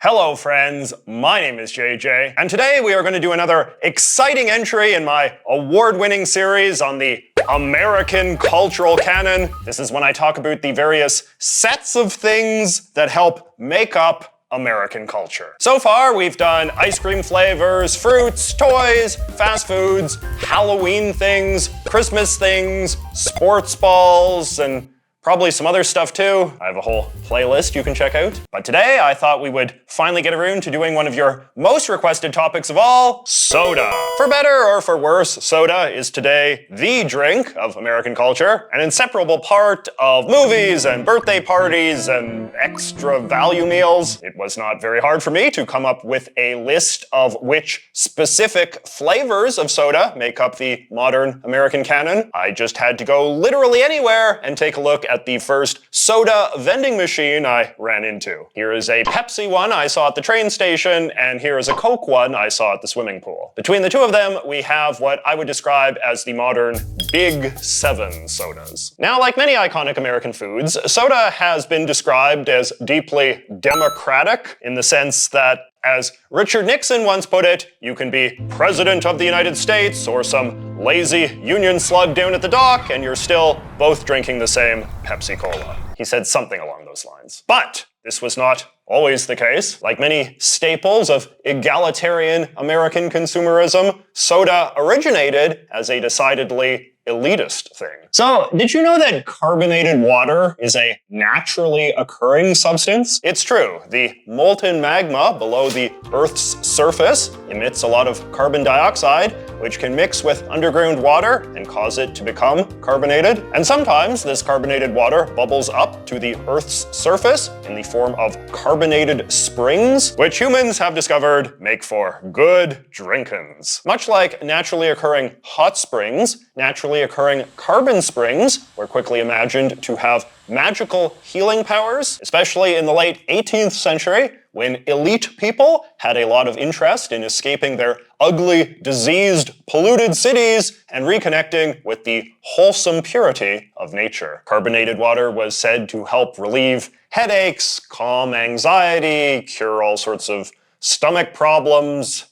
Hello friends, my name is JJ, and today we are going to do another exciting entry in my award-winning series on the American cultural canon. This is when I talk about the various sets of things that help make up American culture. So far, we've done ice cream flavors, fruits, toys, fast foods, Halloween things, Christmas things, sports balls, and probably some other stuff too. I have a whole playlist you can check out. But today I thought we would finally get around to doing one of your most requested topics of all, soda. For better or for worse, soda is today the drink of American culture, an inseparable part of movies and birthday parties and extra value meals. It was not very hard for me to come up with a list of which specific flavors of soda make up the modern American canon. I just had to go literally anywhere and take a look at the first soda vending machine I ran into. Here is a Pepsi one I saw at the train station, and here is a Coke one I saw at the swimming pool. Between the two of them, we have what I would describe as the modern Big Seven sodas. Now, like many iconic American foods, soda has been described as deeply democratic in the sense that, as Richard Nixon once put it, you can be President of the United States or some lazy union slug down at the dock and you're still both drinking the same Pepsi Cola. He said something along those lines. But this was not always the case. Like many staples of egalitarian American consumerism, soda originated as a decidedly elitist thing. So, did you know that carbonated water is a naturally occurring substance? It's true. The molten magma below the Earth's surface emits a lot of carbon dioxide, which can mix with underground water and cause it to become carbonated. And sometimes this carbonated water bubbles up to the Earth's surface in the form of carbonated springs, which humans have discovered make for good drinkins. Much like naturally occurring hot springs, naturally occurring carbon springs were quickly imagined to have magical healing powers, especially in the late 18th century, when elite people had a lot of interest in escaping their ugly, diseased, polluted cities and reconnecting with the wholesome purity of nature. Carbonated water was said to help relieve headaches, calm anxiety, cure all sorts of stomach problems,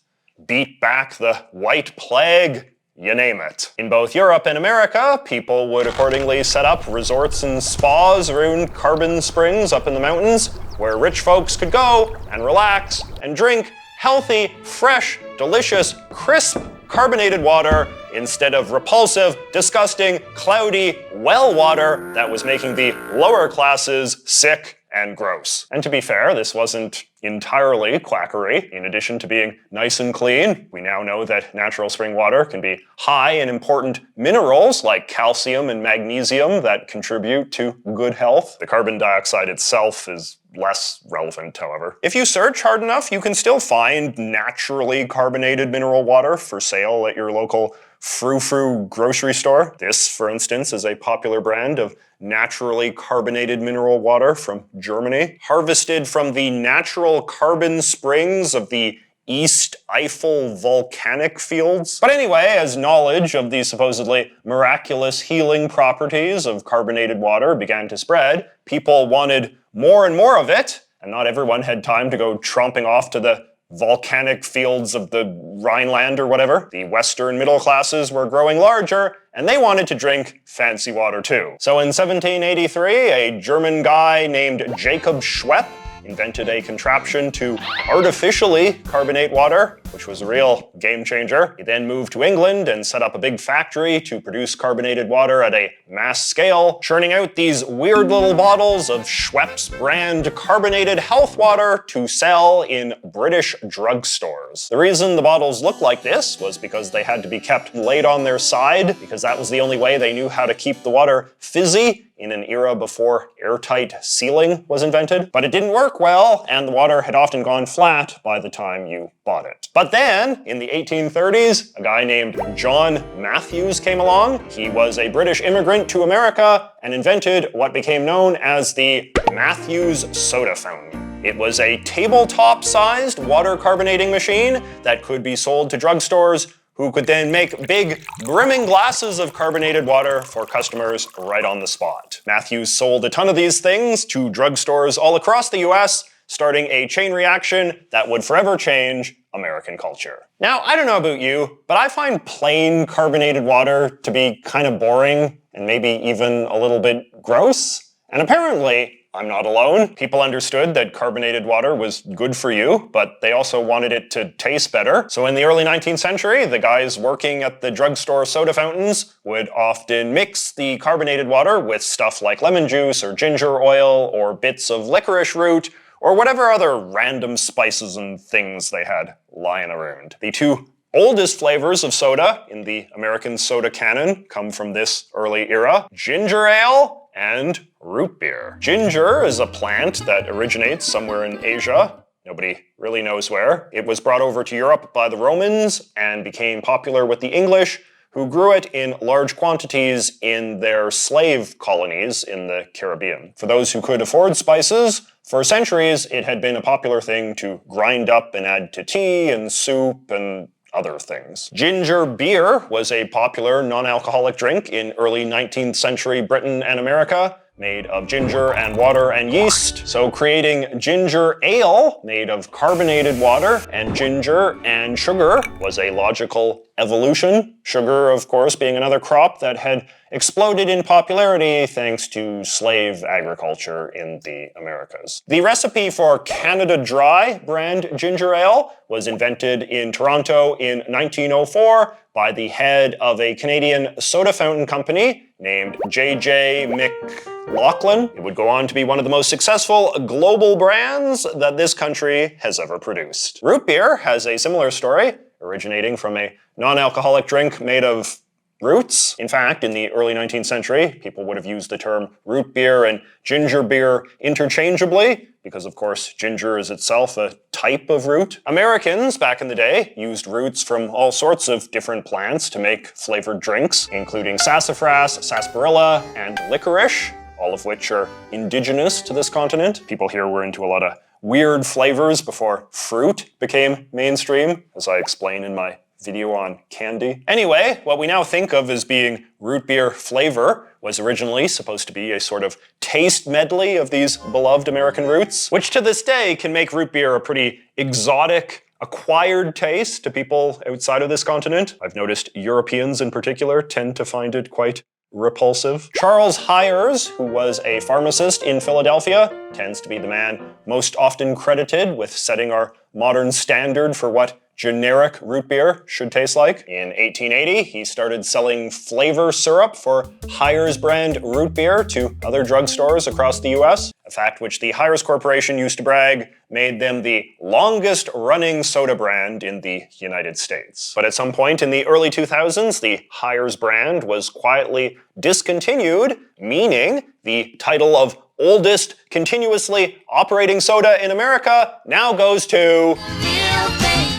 beat back the white plague, you name it. In both Europe and America, people would accordingly set up resorts and spas around carbon springs up in the mountains, where rich folks could go and relax and drink healthy, fresh, delicious, crisp, carbonated water instead of repulsive, disgusting, cloudy well water that was making the lower classes sick and gross. And to be fair, this wasn't entirely quackery. In addition to being nice and clean, we now know that natural spring water can be high in important minerals like calcium and magnesium that contribute to good health. The carbon dioxide itself is less relevant, however. If you search hard enough, you can still find naturally carbonated mineral water for sale at your local frou-frou grocery store. This, for instance, is a popular brand of naturally carbonated mineral water from Germany, harvested from the natural carbon springs of the East Eiffel volcanic fields. But anyway, as knowledge of the supposedly miraculous healing properties of carbonated water began to spread, people wanted more and more of it, and not everyone had time to go tromping off to the volcanic fields of the Rhineland or whatever. The Western middle classes were growing larger, and they wanted to drink fancy water too. So in 1783, a German guy named Jacob Schwepp invented a contraption to artificially carbonate water, which was a real game changer. He then moved to England and set up a big factory to produce carbonated water at a mass scale, churning out these weird little bottles of Schweppes brand carbonated health water to sell in British drugstores. The reason the bottles looked like this was because they had to be kept laid on their side, because that was the only way they knew how to keep the water fizzy in an era before airtight sealing was invented. But it didn't work well, and the water had often gone flat by the time you bought it. But then, in the 1830s, a guy named John Matthews came along. He was a British immigrant to America and invented what became known as the Matthews soda fountain. It was a tabletop-sized water carbonating machine that could be sold to drugstores, who could then make big, brimming glasses of carbonated water for customers right on the spot. Matthews sold a ton of these things to drugstores all across the US, starting a chain reaction that would forever change American culture. Now, I don't know about you, but I find plain carbonated water to be kind of boring and maybe even a little bit gross. And apparently, I'm not alone. People understood that carbonated water was good for you, but they also wanted it to taste better. So in the early 19th century, the guys working at the drugstore soda fountains would often mix the carbonated water with stuff like lemon juice or ginger oil or bits of licorice root or whatever other random spices and things they had lying around. The two oldest flavors of soda in the American soda canon come from this early era: ginger ale and root beer. Ginger is a plant that originates somewhere in Asia. Nobody really knows where. It was brought over to Europe by the Romans and became popular with the English, who grew it in large quantities in their slave colonies in the Caribbean. For those who could afford spices, for centuries it had been a popular thing to grind up and add to tea and soup and other things. Ginger beer was a popular non-alcoholic drink in early 19th century Britain and America, made of ginger and water and yeast. So creating ginger ale, made of carbonated water and ginger and sugar, was a logical evolution. Sugar, of course, being another crop that had exploded in popularity thanks to slave agriculture in the Americas. The recipe for Canada Dry brand ginger ale was invented in Toronto in 1904 by the head of a Canadian soda fountain company named J.J. McLaughlin. It would go on to be one of the most successful global brands that this country has ever produced. Root beer has a similar story, originating from a non-alcoholic drink made of roots. In fact, in the early 19th century, people would have used the term root beer and ginger beer interchangeably, because of course ginger is itself a type of root. Americans, back in the day, used roots from all sorts of different plants to make flavored drinks, including sassafras, sarsaparilla, and licorice, all of which are indigenous to this continent. People here were into a lot of weird flavors before fruit became mainstream, as I explain in my video on candy. Anyway, what we now think of as being root beer flavor was originally supposed to be a sort of taste medley of these beloved American roots, which to this day can make root beer a pretty exotic, acquired taste to people outside of this continent. I've noticed Europeans in particular tend to find it quite repulsive. Charles Hires, who was a pharmacist in Philadelphia, tends to be the man most often credited with setting our modern standard for what generic root beer should taste like. In 1880, he started selling flavor syrup for Hires brand root beer to other drugstores across the US, a fact which the Hires Corporation used to brag made them the longest running soda brand in the United States. But at some point in the early 2000s, the Hires brand was quietly discontinued, meaning the title of oldest continuously operating soda in America now goes to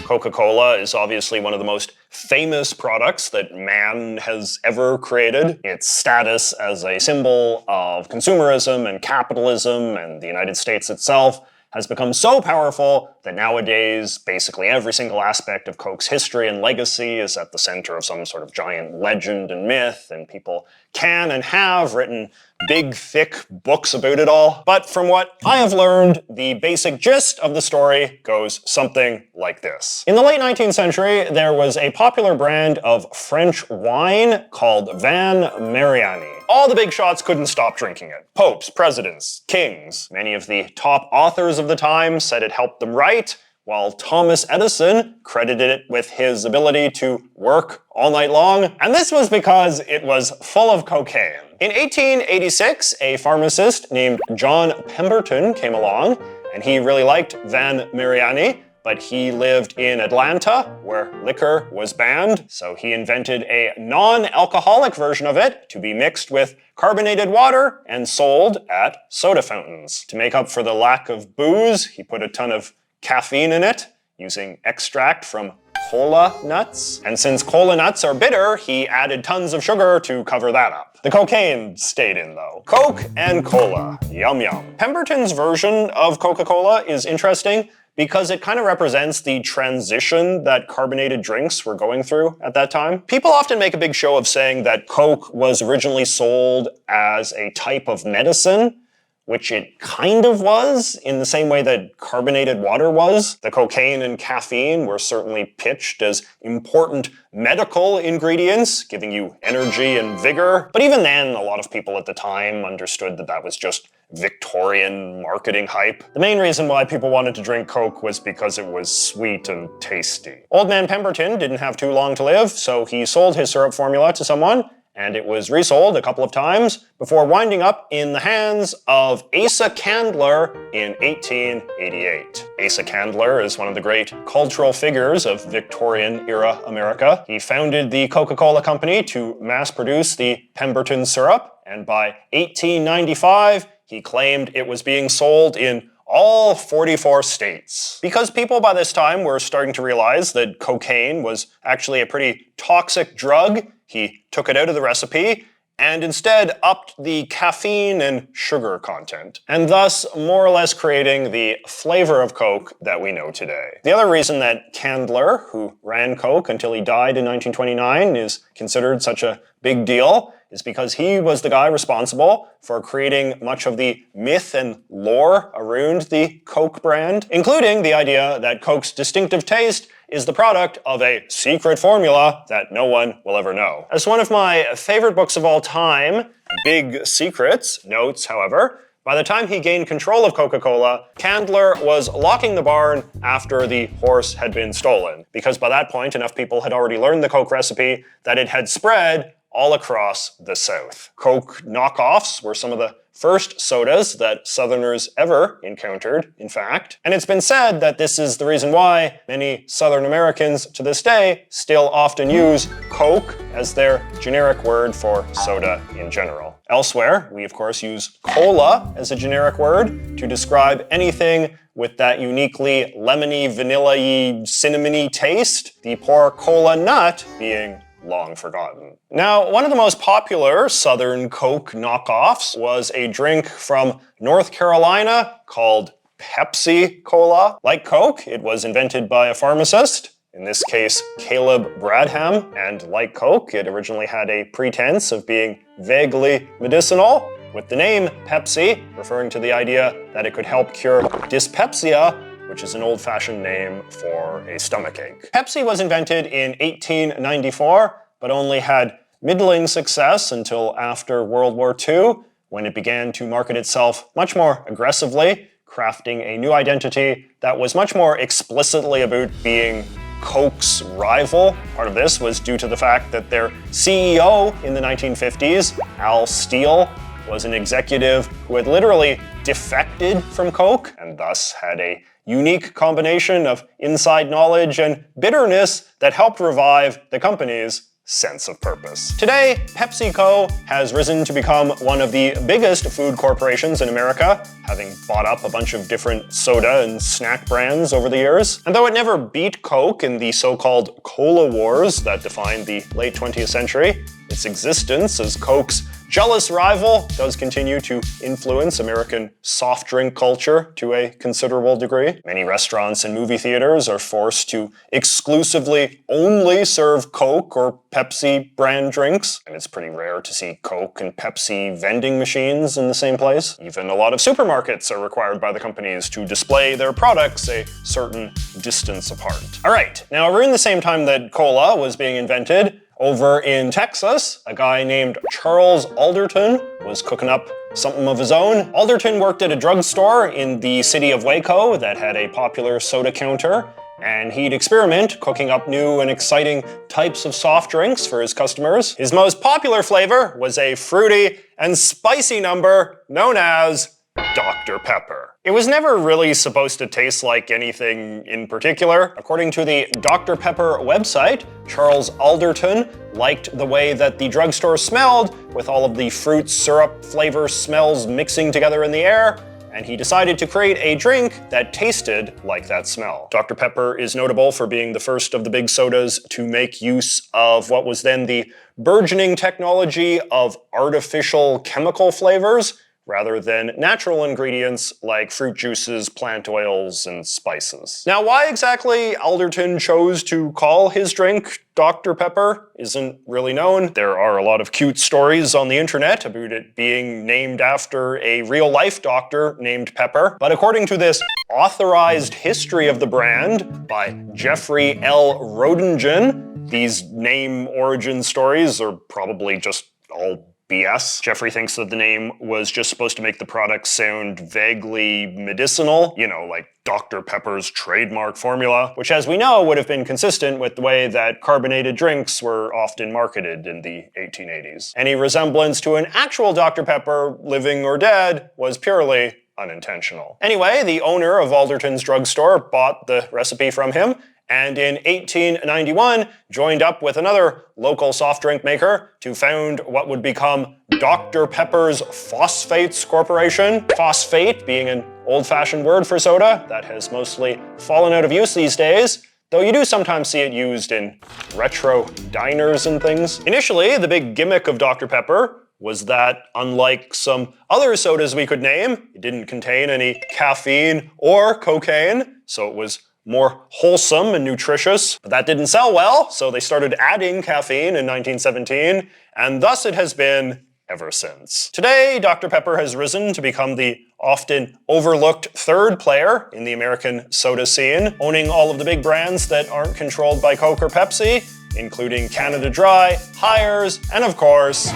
Coca-Cola. Is obviously one of the most famous products that man has ever created. Its status as a symbol of consumerism and capitalism and the United States itself has become so powerful that nowadays basically every single aspect of Coke's history and legacy is at the center of some sort of giant legend and myth, and people can and have written big, thick books about it all. But from what I have learned, the basic gist of the story goes something like this. In the late 19th century, there was a popular brand of French wine called Vin Mariani. All the big shots couldn't stop drinking it. Popes, presidents, kings. Many of the top authors of the time said it helped them write, while Thomas Edison credited it with his ability to work all night long. And this was because it was full of cocaine. In 1886, a pharmacist named John Pemberton came along, and he really liked Vin Mariani, but he lived in Atlanta, where liquor was banned, so he invented a non-alcoholic version of it to be mixed with carbonated water and sold at soda fountains. To make up for the lack of booze, he put a ton of caffeine in it, using extract from cola nuts. And since cola nuts are bitter, he added tons of sugar to cover that up. The cocaine stayed in, though. Coke and cola. Yum yum. Pemberton's version of Coca-Cola is interesting because it kind of represents the transition that carbonated drinks were going through at that time. People often make a big show of saying that Coke was originally sold as a type of medicine, which it kind of was, in the same way that carbonated water was. The cocaine and caffeine were certainly pitched as important medical ingredients, giving you energy and vigor. But even then, a lot of people at the time understood that that was just Victorian marketing hype. The main reason why people wanted to drink Coke was because it was sweet and tasty. Old Man Pemberton didn't have too long to live, so he sold his syrup formula to someone, and it was resold a couple of times before winding up in the hands of Asa Candler in 1888. Asa Candler is one of the great cultural figures of Victorian-era America. He founded the Coca-Cola Company to mass-produce the Pemberton syrup, and by 1895, he claimed it was being sold in all 44 states. Because people by this time were starting to realize that cocaine was actually a pretty toxic drug, he took it out of the recipe and instead upped the caffeine and sugar content, and thus more or less creating the flavor of Coke that we know today. The other reason that Candler, who ran Coke until he died in 1929, is considered such a big deal is because he was the guy responsible for creating much of the myth and lore around the Coke brand, including the idea that Coke's distinctive taste is the product of a secret formula that no one will ever know. As one of my favorite books of all time, Big Secrets, notes, however, by the time he gained control of Coca-Cola, Candler was locking the barn after the horse had been stolen, because by that point enough people had already learned the Coke recipe that it had spread all across the South. Coke knockoffs were some of the first sodas that Southerners ever encountered, in fact. And it's been said that this is the reason why many Southern Americans to this day still often use Coke as their generic word for soda in general. Elsewhere, we of course use cola as a generic word to describe anything with that uniquely lemony, vanilla-y, cinnamony taste, the poor cola nut being long forgotten. Now, one of the most popular Southern Coke knockoffs was a drink from North Carolina called Pepsi Cola. Like Coke, it was invented by a pharmacist, in this case, Caleb Bradham, and like Coke, it originally had a pretense of being vaguely medicinal, with the name Pepsi referring to the idea that it could help cure dyspepsia, which is an old-fashioned name for a stomachache. Pepsi was invented in 1894, but only had middling success until after World War II, when it began to market itself much more aggressively, crafting a new identity that was much more explicitly about being Coke's rival. Part of this was due to the fact that their CEO in the 1950s, Al Steele, was an executive who had literally defected from Coke and thus had a unique combination of inside knowledge and bitterness that helped revive the company's sense of purpose. Today, PepsiCo has risen to become one of the biggest food corporations in America, having bought up a bunch of different soda and snack brands over the years. And though it never beat Coke in the so-called cola wars that defined the late 20th century, its existence as Coke's jealous rival does continue to influence American soft drink culture to a considerable degree. Many restaurants and movie theaters are forced to exclusively only serve Coke or Pepsi brand drinks, and it's pretty rare to see Coke and Pepsi vending machines in the same place. Even a lot of supermarkets are required by the companies to display their products a certain distance apart. All right, now around the same time that cola was being invented, over in Texas, a guy named Charles Alderton was cooking up something of his own. Alderton worked at a drugstore in the city of Waco that had a popular soda counter, and he'd experiment cooking up new and exciting types of soft drinks for his customers. His most popular flavor was a fruity and spicy number known as Dr. Pepper. It was never really supposed to taste like anything in particular. According to the Dr. Pepper website, Charles Alderton liked the way that the drugstore smelled, with all of the fruit syrup flavor smells mixing together in the air, and he decided to create a drink that tasted like that smell. Dr. Pepper is notable for being the first of the big sodas to make use of what was then the burgeoning technology of artificial chemical flavors, rather than natural ingredients like fruit juices, plant oils, and spices. Now, why exactly Alderton chose to call his drink Dr. Pepper isn't really known. There are a lot of cute stories on the internet about it being named after a real-life doctor named Pepper, but according to this authorized history of the brand by Jeffrey L. Rodengen, these name origin stories are probably just all BS. Jeffrey thinks that the name was just supposed to make the product sound vaguely medicinal, you know, like Dr. Pepper's trademark formula, which as we know would have been consistent with the way that carbonated drinks were often marketed in the 1880s. Any resemblance to an actual Dr. Pepper, living or dead, was purely unintentional. Anyway, the owner of Alderton's drugstore bought the recipe from him, and in 1891 joined up with another local soft drink maker to found what would become Dr. Pepper's Phosphates Corporation. Phosphate being an old-fashioned word for soda that has mostly fallen out of use these days, though you do sometimes see it used in retro diners and things. Initially, the big gimmick of Dr. Pepper was that, unlike some other sodas we could name, it didn't contain any caffeine or cocaine, so it was more wholesome and nutritious. But that didn't sell well, so they started adding caffeine in 1917, and thus it has been ever since. Today, Dr. Pepper has risen to become the often overlooked third player in the American soda scene, owning all of the big brands that aren't controlled by Coke or Pepsi, including Canada Dry, Hires, and of course,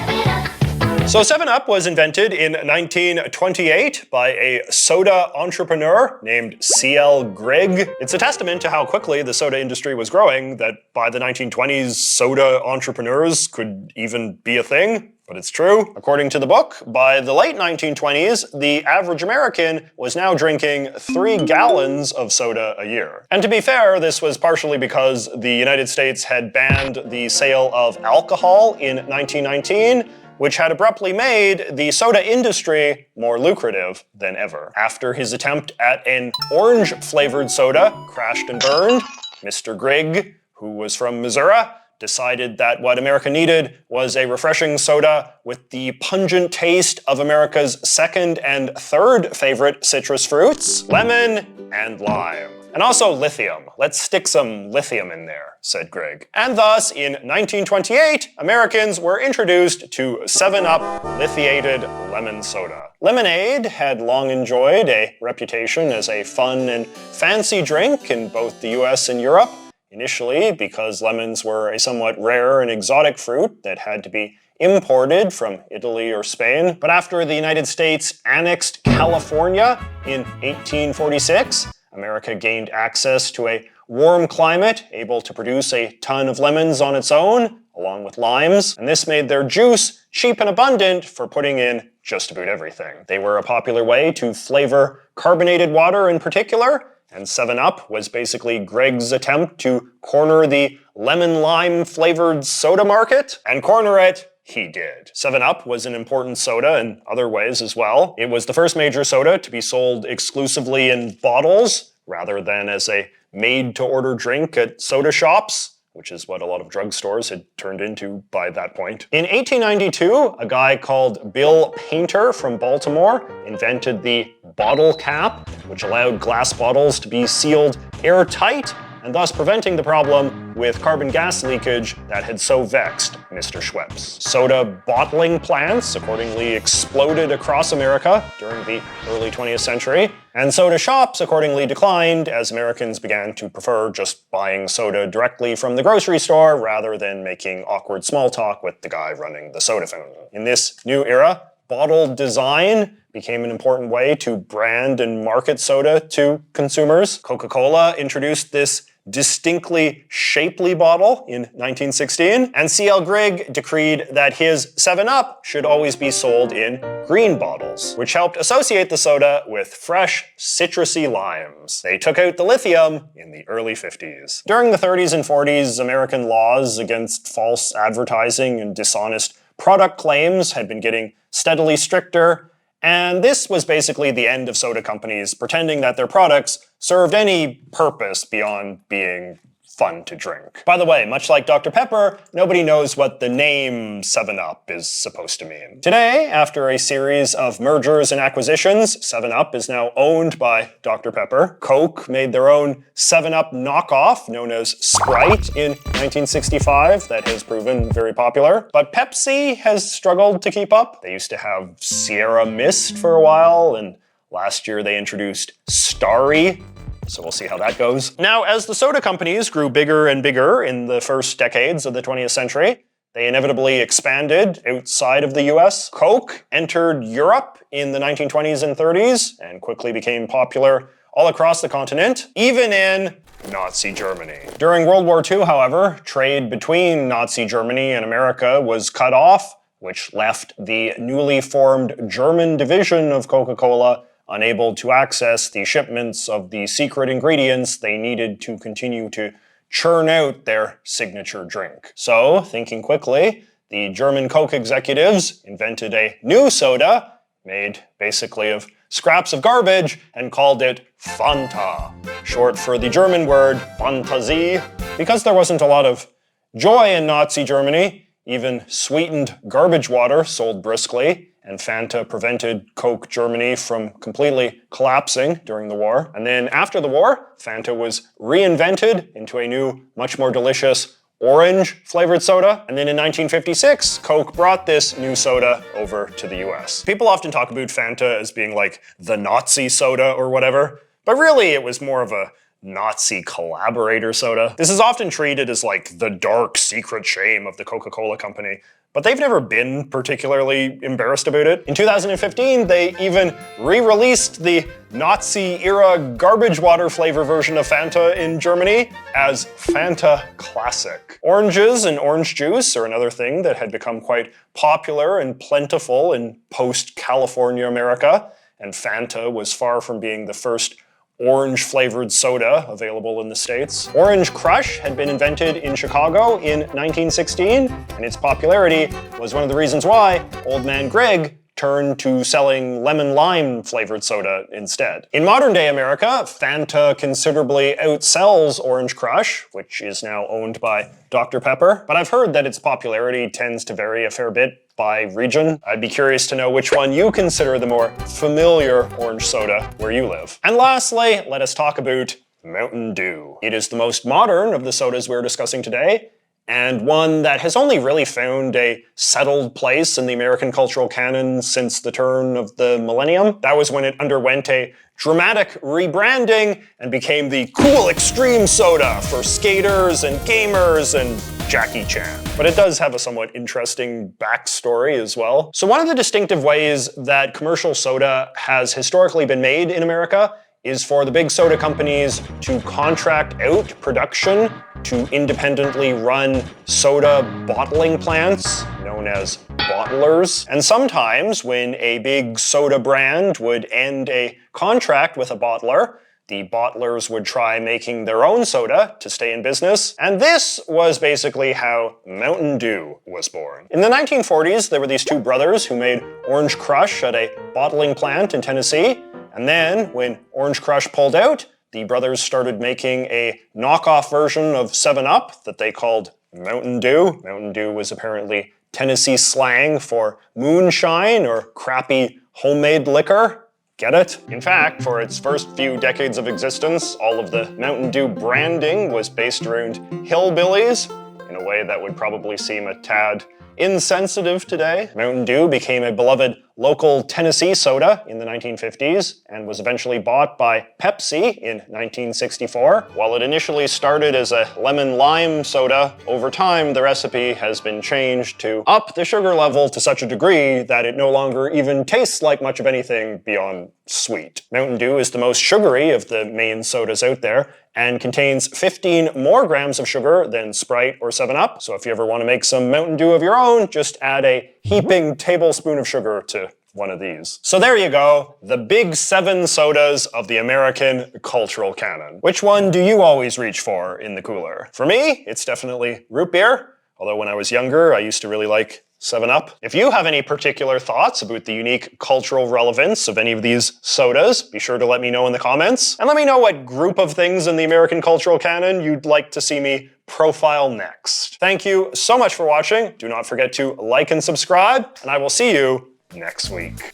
so 7-Up was invented in 1928 by a soda entrepreneur named C.L. Grigg. It's a testament to how quickly the soda industry was growing that by the 1920s, soda entrepreneurs could even be a thing. But it's true. According to the book, by the late 1920s, the average American was now drinking 3 gallons of soda a year. And to be fair, this was partially because the United States had banned the sale of alcohol in 1919, which had abruptly made the soda industry more lucrative than ever. After his attempt at an orange-flavored soda crashed and burned, Mr. Grigg, who was from Missouri, decided that what America needed was a refreshing soda with the pungent taste of America's second and third favorite citrus fruits, lemon and lime. And also lithium. Let's stick some lithium in there, said Grigg. And thus, in 1928, Americans were introduced to 7-Up lithiated lemon soda. Lemonade had long enjoyed a reputation as a fun and fancy drink in both the US and Europe, initially because lemons were a somewhat rare and exotic fruit that had to be imported from Italy or Spain. But after the United States annexed California in 1846, America gained access to a warm climate, able to produce a ton of lemons on its own, along with limes, and this made their juice cheap and abundant for putting in just about everything. They were a popular way to flavor carbonated water in particular, and 7-Up was basically Grigg's attempt to corner the lemon-lime flavored soda market, and corner it he did. 7-Up was an important soda in other ways as well. It was the first major soda to be sold exclusively in bottles, rather than as a made-to-order drink at soda shops, which is what a lot of drugstores had turned into by that point. In 1892, a guy called Bill Painter from Baltimore invented the bottle cap, which allowed glass bottles to be sealed airtight, and thus preventing the problem with carbon gas leakage that had so vexed Mr. Schweppes. Soda bottling plants accordingly exploded across America during the early 20th century, and soda shops accordingly declined as Americans began to prefer just buying soda directly from the grocery store rather than making awkward small talk with the guy running the soda fountain. In this new era, bottle design became an important way to brand and market soda to consumers. Coca-Cola introduced this distinctly shapely bottle in 1916, and C.L. Grigg decreed that his 7-Up should always be sold in green bottles, which helped associate the soda with fresh, citrusy limes. They took out the lithium in the early 50s. During the 30s and 40s, American laws against false advertising and dishonest product claims had been getting steadily stricter, and this was basically the end of soda companies pretending that their products served any purpose beyond being fun to drink. By the way, much like Dr. Pepper, nobody knows what the name 7-Up is supposed to mean. Today, after a series of mergers and acquisitions, 7-Up is now owned by Dr. Pepper. Coke made their own 7-Up knockoff known as Sprite in 1965 that has proven very popular. But Pepsi has struggled to keep up. They used to have Sierra Mist for a while, and last year they introduced Starry. So we'll see how that goes. Now, as the soda companies grew bigger and bigger in the first decades of the 20th century, they inevitably expanded outside of the US. Coke entered Europe in the 1920s and 30s and quickly became popular all across the continent, even in Nazi Germany. During World War II, however, trade between Nazi Germany and America was cut off, which left the newly formed German division of Coca-Cola unable to access the shipments of the secret ingredients they needed to continue to churn out their signature drink. So, thinking quickly, the German Coke executives invented a new soda made basically of scraps of garbage and called it Fanta, short for the German word Fantasie. Because there wasn't a lot of joy in Nazi Germany, even sweetened garbage water sold briskly, and Fanta prevented Coke Germany from completely collapsing during the war. And then after the war, Fanta was reinvented into a new, much more delicious orange-flavored soda. And then in 1956, Coke brought this new soda over to the US. People often talk about Fanta as being like the Nazi soda or whatever, but really it was more of a Nazi collaborator soda. This is often treated as like the dark secret shame of the Coca-Cola company, but they've never been particularly embarrassed about it. In 2015, they even re-released the Nazi-era garbage water flavor version of Fanta in Germany as Fanta Classic. Oranges and orange juice are another thing that had become quite popular and plentiful in post-California America, and Fanta was far from being the first orange-flavored soda available in the States. Orange Crush had been invented in Chicago in 1916, and its popularity was one of the reasons why Old Man Greg turned to selling lemon-lime flavored soda instead. In modern-day America, Fanta considerably outsells Orange Crush, which is now owned by Dr. Pepper, but I've heard that its popularity tends to vary a fair bit by region. I'd be curious to know which one you consider the more familiar orange soda where you live. And lastly, let us talk about Mountain Dew. It is the most modern of the sodas we're discussing today, and one that has only really found a settled place in the American cultural canon since the turn of the millennium. That was when it underwent a dramatic rebranding and became the cool extreme soda for skaters and gamers and Jackie Chan. But it does have a somewhat interesting backstory as well. So one of the distinctive ways that commercial soda has historically been made in America is for the big soda companies to contract out production to independently run soda bottling plants, known as bottlers. And sometimes when a big soda brand would end a contract with a bottler, the bottlers would try making their own soda to stay in business, and this was basically how Mountain Dew was born. In the 1940s, there were these two brothers who made Orange Crush at a bottling plant in Tennessee, and then when Orange Crush pulled out, the brothers started making a knockoff version of 7-Up that they called Mountain Dew. Mountain Dew was apparently Tennessee slang for moonshine or crappy homemade liquor. Get it? In fact, for its first few decades of existence, all of the Mountain Dew branding was based around hillbillies, in a way that would probably seem a tad insensitive today. Mountain Dew became a beloved local Tennessee soda in the 1950s and was eventually bought by Pepsi in 1964. While it initially started as a lemon-lime soda, over time the recipe has been changed to up the sugar level to such a degree that it no longer even tastes like much of anything beyond sweet. Mountain Dew is the most sugary of the main sodas out there and contains 15 more grams of sugar than Sprite or 7-Up. So if you ever want to make some Mountain Dew of your own, just add a heaping tablespoon of sugar to one of these. So there you go, the big 7 sodas of the American cultural canon. Which one do you always reach for in the cooler? For me, it's definitely root beer, although when I was younger, I used to really like 7-Up. If you have any particular thoughts about the unique cultural relevance of any of these sodas, be sure to let me know in the comments. And let me know what group of things in the American cultural canon you'd like to see me profile next. Thank you so much for watching. Do not forget to like and subscribe, and I will see you next week.